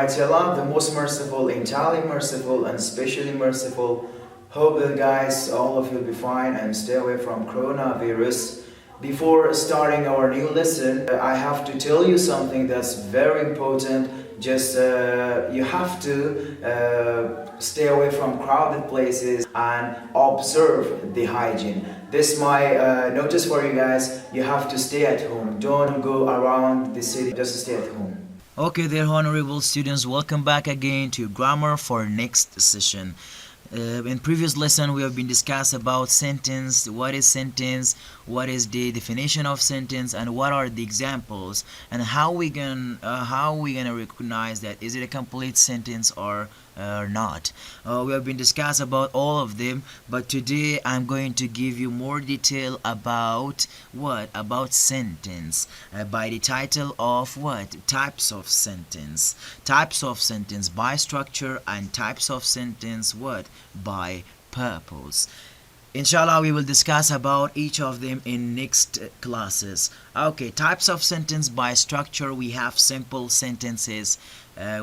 Almighty Allah, the most merciful, entirely merciful, and specially merciful. Hope that guys, all of you will be fine and stay away from coronavirus. Before starting our new lesson, I have to tell you something that's very important. Just you have to stay away from crowded places and observe the hygiene. This my notice for you guys. You have to stay at home. Don't go around the city. Just stay at home. Okay, dear honorable students, welcome back again to grammar for next session. In previous lesson, we have been discussed about sentence, what is sentence, what is the definition of sentence, and what are the examples, and how we gonna recognize that is it a complete sentence or not. We have been discussed about all of them, but today I'm going to give you more detail about about sentence by the title of types of sentence, by structure, and types of sentence by purpose. Inshallah, we will discuss about each of them in next classes. Okay, types of sentence by structure. We have simple sentences,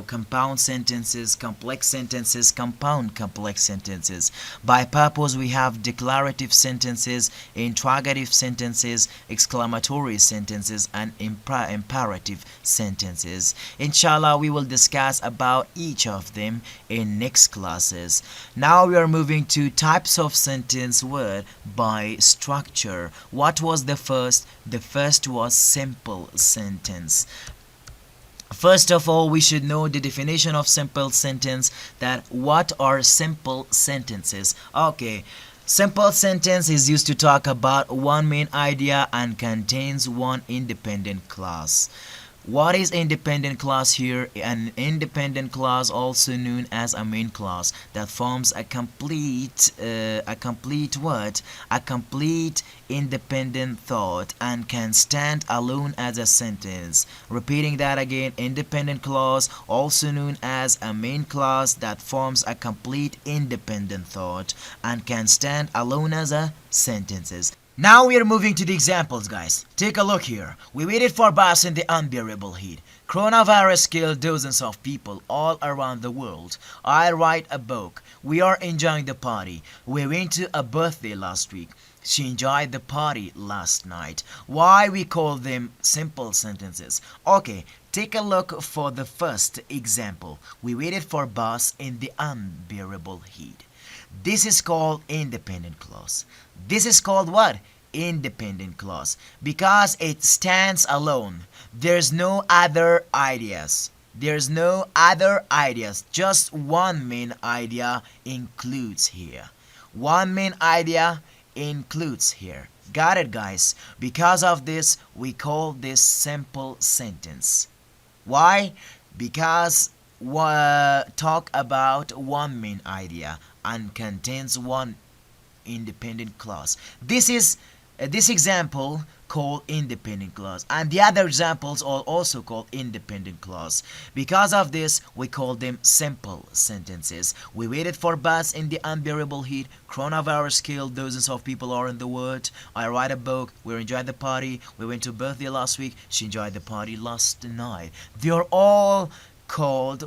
compound sentences, complex sentences, compound complex sentences. By purpose, we have declarative sentences, interrogative sentences, exclamatory sentences, and imperative sentences. Inshallah, we will discuss about each of them in next classes. Now we are moving to types of sentence by structure. What was the first? The first was simple sentence. First of all, we should know the definition of simple sentence, that what are simple sentences. Okay, simple sentence is used to talk about one main idea and contains one independent clause. What is independent clause here? An independent clause, also known as a main clause, that forms a complete independent thought and can stand alone as a sentence. Repeating that again, independent clause, also known as a main clause, that forms a complete independent thought and can stand alone as a sentences. Now we are moving to the examples, guys. Take a look here. We waited for bus in the unbearable heat. Coronavirus killed dozens of people all around the world. I write a book. We are enjoying the party. We went to a birthday last week. She enjoyed the party last night. Why we call them simple sentences? Okay, take a look for the first example. We waited for bus in the unbearable heat. This is called independent clause. This is called what? Independent clause. Because it stands alone. There's no other ideas. There's no other ideas. Just one main idea includes here. One main idea includes here. Got it, guys? Because of this, we call this simple sentence. Why? Because talk about one main idea and contains one independent clause. This is this example called independent clause, and the other examples are also called independent clause. Because of this, we call them simple sentences. We waited for bus in the unbearable heat. Coronavirus killed dozens of people all in the world. I write a book. We enjoyed the party. We went to birthday last week. She enjoyed the party last night. They are all called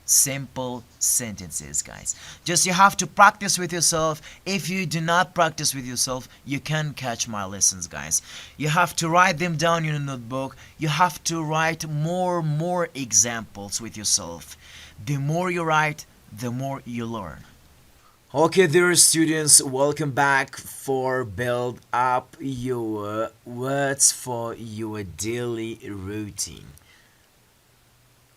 simple sentences, guys. Just you have to practice with yourself. If you do not practice with yourself, you can't catch my lessons, guys. You have to write them down in a notebook. You have to write more examples with yourself. The more you write, the more you learn. Okay, dear students, welcome back for build up your words for your daily routine.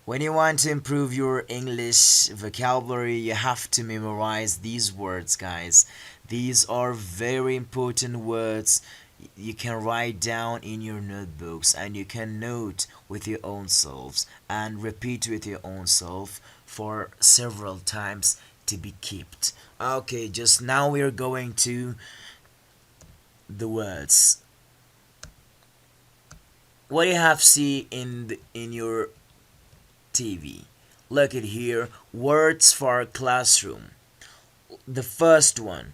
When you want to improve your English vocabulary, you have to memorize these words, guys. These are very important words. You can write down in your notebooks and you can note with your own selves and repeat with your own self for several times to be kept. Okay, just now we're going to the words. What do you have see in your TV? Look at here, words for classroom. The first one,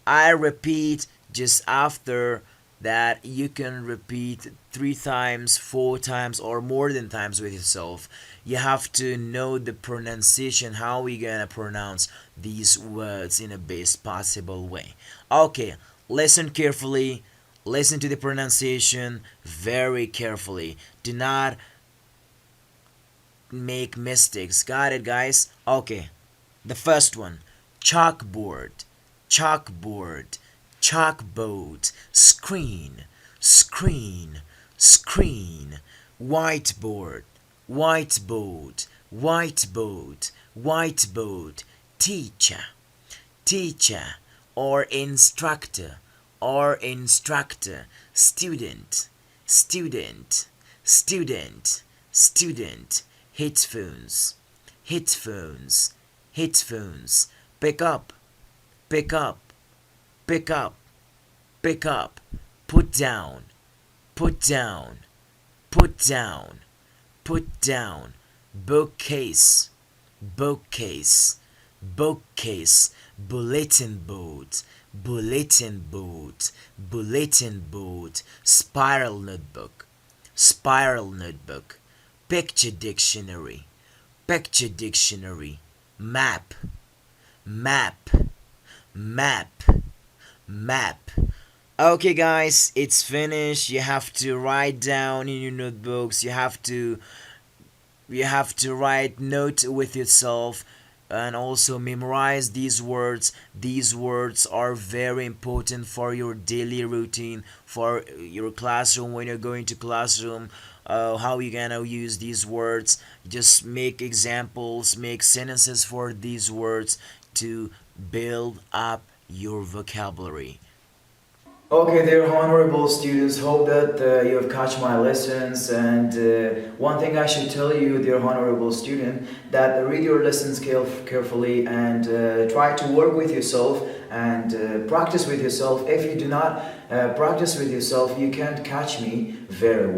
I repeat just after that you can repeat 3 times, 4 times, or more than times with yourself. You have to know the pronunciation, how we gonna pronounce these words in the best possible way. Okay, listen carefully. Listen to the pronunciation very carefully. Do not make mistakes. Got it, guys? Okay. The first one, chalkboard, chalkboard, chalkboard, screen, screen, screen, whiteboard, whiteboard, whiteboard, whiteboard, teacher, teacher, or instructor, student, student, student, student, headphones, headphones, headphones, pick up, pick up, pick up, pick up, put down, put down, put down, put down, bookcase, bookcase, bookcase, bulletin board, bulletin board, bulletin board, spiral notebook, spiral notebook, picture dictionary, picture dictionary, map, map, map, map. Okay, guys, it's finished. You have to write down in your notebooks. You have to write note with yourself and also memorize these words. These words are very important for your daily routine, for your classroom when you're going to classroom. How you gonna use these words? Just make examples, make sentences for these words to build up your vocabulary. Okay, dear honorable students, hope that you have catch my lessons. And one thing I should tell you, dear honorable student, that read your lessons carefully and try to work with yourself and practice with yourself. If you do not practice with yourself, you can't catch me very well.